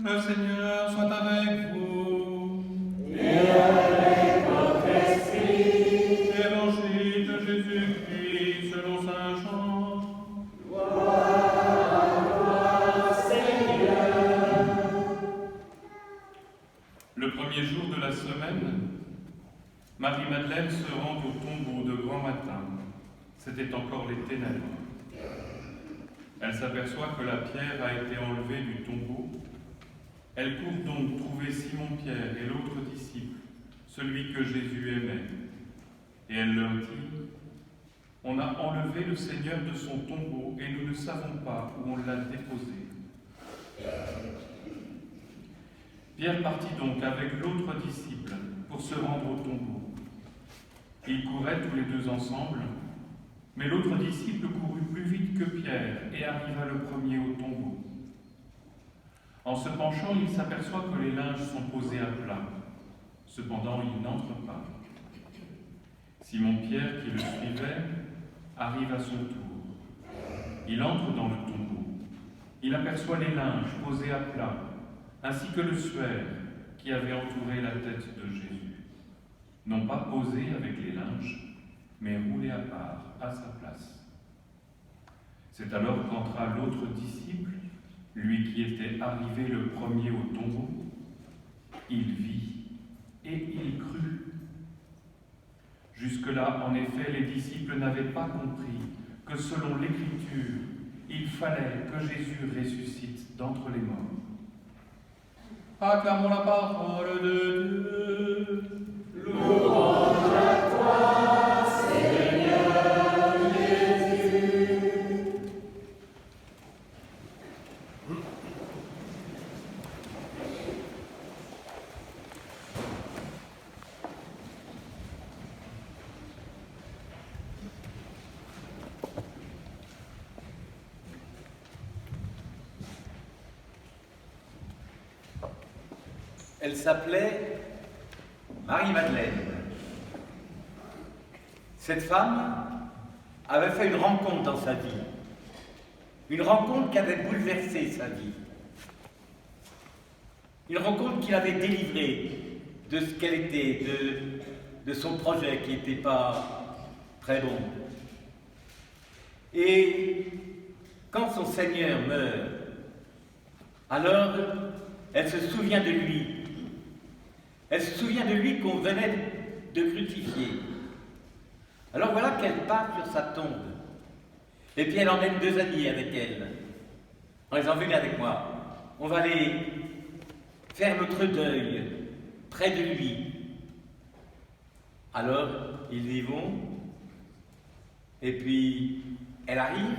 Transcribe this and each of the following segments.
Le Seigneur soit avec vous. Et avec votre esprit. Évangile de Jésus-Christ selon saint Jean. Gloire à toi, Seigneur. Le premier jour de la semaine, Marie-Madeleine se rend au tombeau de grand matin. C'était encore les ténèbres. Elle s'aperçoit que la pierre a été enlevée du tombeau. Elle court donc trouver Simon-Pierre et l'autre disciple, celui que Jésus aimait. Et elle leur dit : « On a enlevé le Seigneur de son tombeau et nous ne savons pas où on l'a déposé. » Pierre partit donc avec l'autre disciple pour se rendre au tombeau. Ils couraient tous les deux ensemble, mais l'autre disciple courut plus vite que Pierre et arriva le premier au tombeau. En se penchant, il s'aperçoit que les linges sont posés à plat. Cependant, il n'entre pas. Simon-Pierre, qui le suivait, arrive à son tour. Il entre dans le tombeau. Il aperçoit les linges posés à plat, ainsi que le suaire qui avait entouré la tête de Jésus. Non pas posé avec les linges, mais roulé à part, à sa place. C'est alors qu'entra l'autre disciple, lui qui était arrivé le premier au tombeau. Il vit et il crut. Jusque-là, en effet, les disciples n'avaient pas compris que selon l'Écriture, il fallait que Jésus ressuscite d'entre les morts. Acclamons la parole de Dieu. Louange à toi, Seigneur Jésus. Elle s'appelait Marie-Madeleine. Cette femme avait fait une rencontre dans sa vie. Une rencontre qui avait bouleversé sa vie. Une rencontre qui l'avait délivrée de ce qu'elle était, de son projet qui n'était pas très bon. Et quand son Seigneur meurt, alors elle se souvient de lui. Elle se souvient de lui qu'on venait de crucifier. Alors voilà qu'elle part sur sa tombe. Et puis elle emmène 2 amis avec elle. En disant : venez avec moi. On va aller faire notre deuil près de lui. Alors ils y vont. Et puis elle arrive.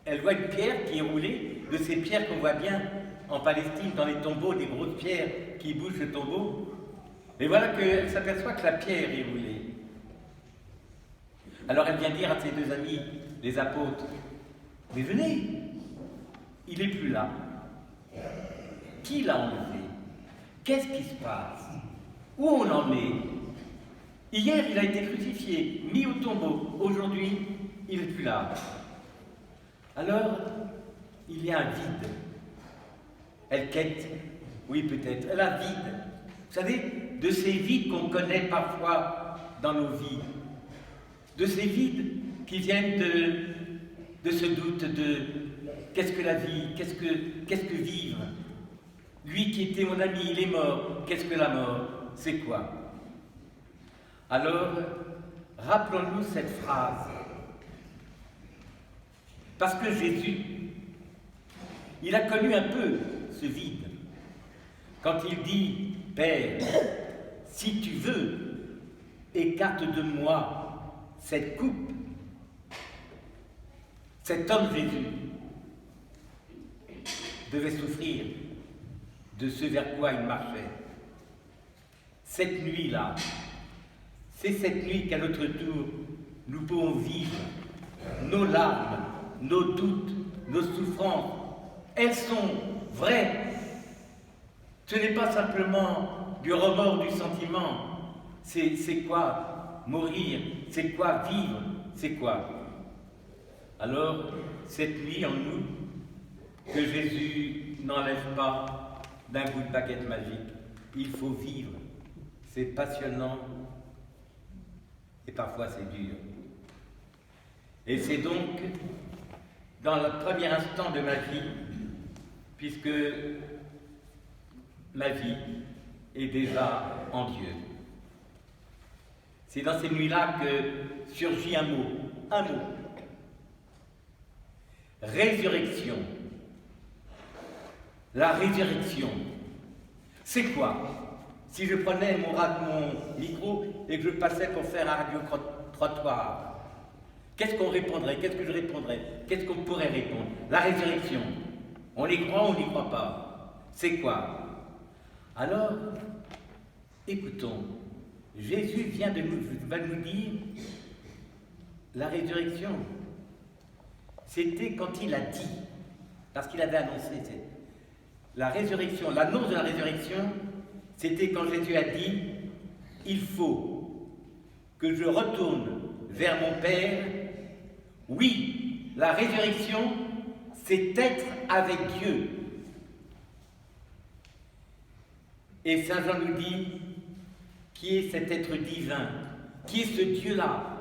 Elle voit une pierre qui est roulée, de ces pierres qu'on voit bien en Palestine, dans les tombeaux, des grosses pierres qui bougent le tombeau. Et voilà qu'elle s'aperçoit que la pierre est roulée. Alors elle vient dire à ses 2 amis, les apôtres : mais venez, il n'est plus là. Qui l'a enlevé? Qu'est-ce qui se passe? Où on en est? Hier, il a été crucifié, mis au tombeau. Aujourd'hui, il n'est plus là. Alors, il y a un vide. Elle quête, oui peut-être, elle a vide. Vous savez, de ces vides qu'on connaît parfois dans nos vies. De ces vides qui viennent de ce doute de qu'est-ce que la vie, qu'est-ce que vivre. Lui qui était mon ami, il est mort. Qu'est-ce que la mort? C'est quoi? Alors, rappelons-nous cette phrase. Parce que Jésus, il a connu un peu ce vide. Quand il dit : Père, si tu veux, écarte de moi cette coupe. Cet homme Jésus devait souffrir de ce vers quoi il marchait. Cette nuit-là, c'est cette nuit qu'à notre tour, nous pouvons vivre nos larmes, nos doutes, nos souffrances. Elles sont vraies. Ce n'est pas simplement du remords, du sentiment. C'est quoi mourir? C'est quoi vivre? C'est quoi? Alors, cette nuit en nous, que Jésus n'enlève pas d'un bout de baguette magique. Il faut vivre. C'est passionnant et parfois c'est dur. Et c'est donc dans le premier instant de ma vie, puisque ma vie est déjà en Dieu. C'est dans ces nuits-là que surgit un mot. Résurrection. La résurrection. C'est quoi? Si je prenais mon micro et que je passais pour faire un radio-trottoir, qu'est-ce qu'on répondrait? Qu'est-ce que je répondrais? Qu'est-ce qu'on pourrait répondre? La résurrection. On y croit ou on n'y croit pas? C'est quoi? Alors, écoutons. Jésus va nous dire la résurrection. C'était quand il a dit, parce qu'il avait annoncé la résurrection, l'annonce de la résurrection, c'était quand Jésus a dit « Il faut que je retourne vers mon Père. » Oui, la résurrection, c'est être avec Dieu. Et Saint Jean nous dit qui est cet être divin, qui est ce Dieu-là,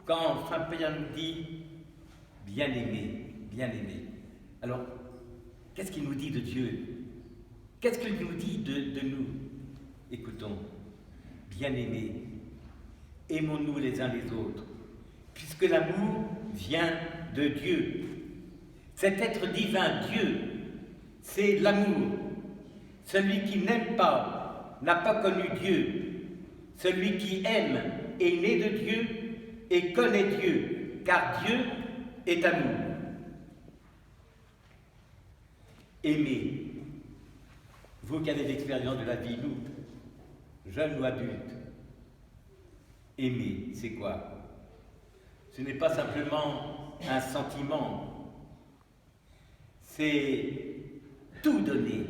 quand Saint Pierre nous dit bien-aimé, bien-aimé. Alors, qu'est-ce qu'il nous dit de Dieu? Qu'est-ce qu'il nous dit de nous? Écoutons, bien-aimés, aimons-nous les uns les autres, puisque l'amour vient de Dieu. Cet être divin, Dieu, c'est l'amour. Celui qui n'aime pas n'a pas connu Dieu. Celui qui aime est né de Dieu et connaît Dieu, car Dieu est amour. Aimez, vous qui avez l'expérience de la vie, nous, jeunes ou adultes, aimer, c'est quoi? Ce n'est pas simplement un sentiment, c'est tout donner.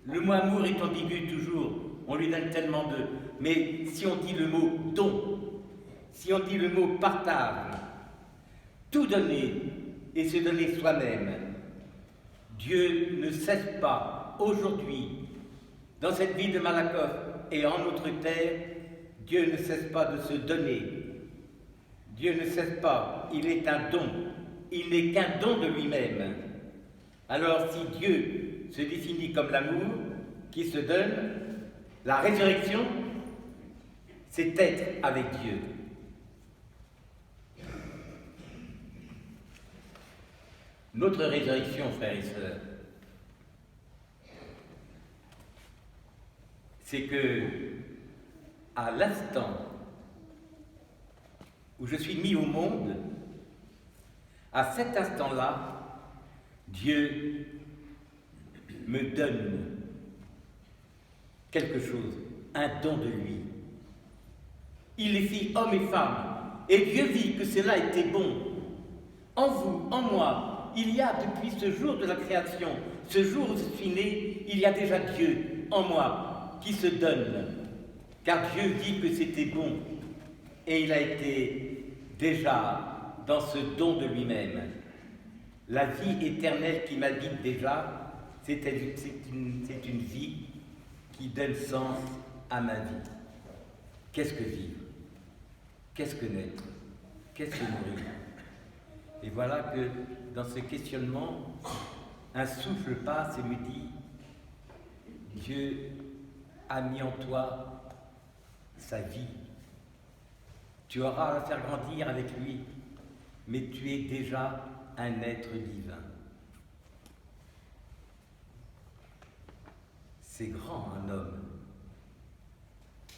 Le mot amour est ambigu toujours, on lui donne tellement de... Mais si on dit le mot don, si on dit le mot partage, tout donner et se donner soi-même, Dieu ne cesse pas, aujourd'hui, dans cette vie de Malakoff et en notre terre, Dieu ne cesse pas de se donner. Dieu ne cesse pas, il est un don, il n'est qu'un don de lui-même. Alors si Dieu se définit comme l'amour qui se donne, la résurrection, c'est être avec Dieu. Notre résurrection, frères et sœurs, c'est que, à l'instant où je suis mis au monde, à cet instant-là, Dieu me donne quelque chose, un don de lui. Il les fit hommes et femmes, et Dieu vit que cela était bon. En vous, en moi, il y a depuis ce jour de la création, ce jour où je suis né, il y a déjà Dieu en moi qui se donne, car Dieu vit que c'était bon, et il a été déjà dans ce don de lui-même. La vie éternelle qui m'habite déjà, c'est une vie qui donne sens à ma vie. Qu'est-ce que vivre? Qu'est-ce que naître? Qu'est-ce que mourir? Et voilà que dans ce questionnement, un souffle passe et me dit, Dieu a mis en toi sa vie. Tu auras à la faire grandir avec lui, mais tu es déjà un être divin. C'est grand un homme.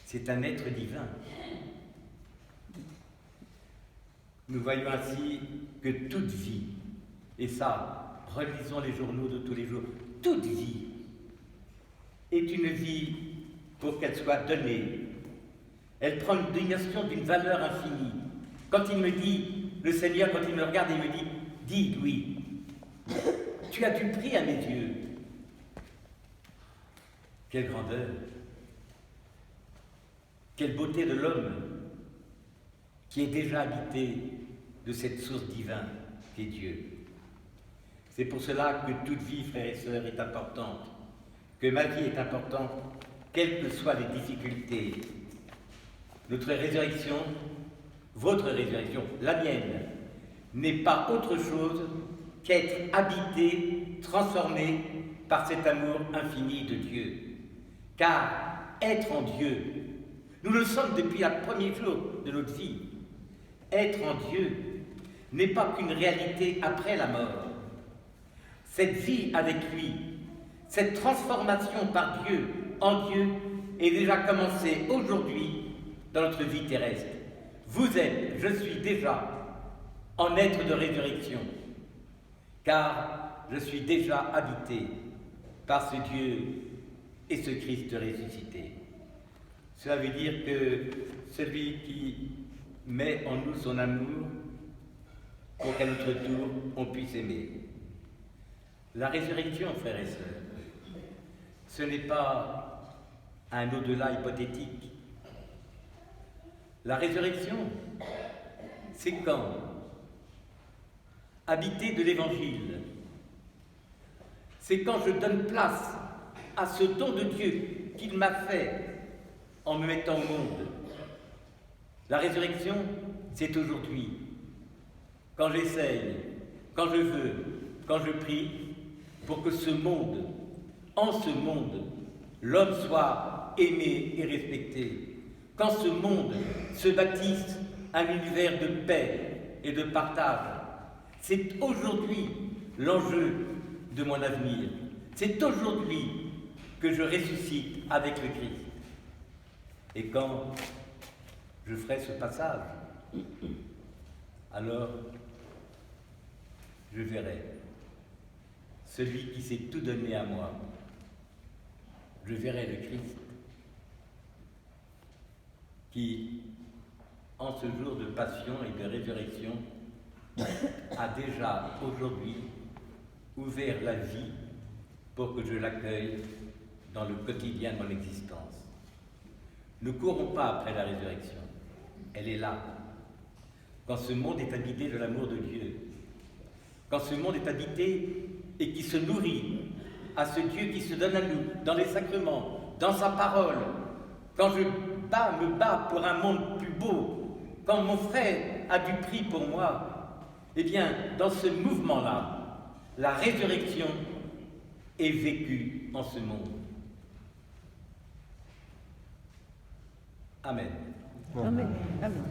C'est un être divin. Nous voyons ainsi que toute vie, et ça, relisons les journaux de tous les jours, toute vie est une vie pour qu'elle soit donnée. Elle prend une dimension d'une valeur infinie. Quand il me dit, le Seigneur, quand il me regarde, il me dit, dis Louis, tu as du prix à mes yeux. Quelle grandeur, quelle beauté de l'homme qui est déjà habité de cette source divine qu'est Dieu. C'est pour cela que toute vie, frères et sœurs, est importante, que ma vie est importante, quelles que soient les difficultés. Notre résurrection, votre résurrection, la mienne, n'est pas autre chose qu'être habité, transformé par cet amour infini de Dieu. Car être en Dieu, nous le sommes depuis le premier jour de notre vie. Être en Dieu n'est pas qu'une réalité après la mort. Cette vie avec lui, cette transformation par Dieu en Dieu est déjà commencée aujourd'hui dans notre vie terrestre. Vous êtes, je suis déjà en être de résurrection, car je suis déjà habité par ce Dieu et ce Christ ressuscité. Cela veut dire que celui qui met en nous son amour pour qu'à notre tour on puisse aimer. La résurrection, frères et sœurs, ce n'est pas un au-delà hypothétique. La résurrection, c'est quand, habité de l'Évangile, c'est quand je donne place à ce don de Dieu qu'il m'a fait en me mettant au monde. La résurrection, c'est aujourd'hui, quand j'essaye, quand je veux, quand je prie, pour que ce monde, en ce monde, l'homme soit aimé et respecté. Quand ce monde se bâtisse un univers de paix et de partage, c'est aujourd'hui l'enjeu de mon avenir. C'est aujourd'hui que je ressuscite avec le Christ. Et quand je ferai ce passage, alors je verrai celui qui s'est tout donné à moi. Je verrai le Christ qui, en ce jour de passion et de résurrection, a déjà aujourd'hui ouvert la vie pour que je l'accueille dans le quotidien de mon existence. Ne courons pas après la résurrection, elle est là. Quand ce monde est habité de l'amour de Dieu, quand ce monde est habité et qui se nourrit à ce Dieu qui se donne à nous dans les sacrements, dans sa parole, quand je me bats pour un monde plus beau, quand mon frère a du prix pour moi, eh bien, dans ce mouvement-là, la résurrection est vécue en ce monde. Amen. Amen. Amen.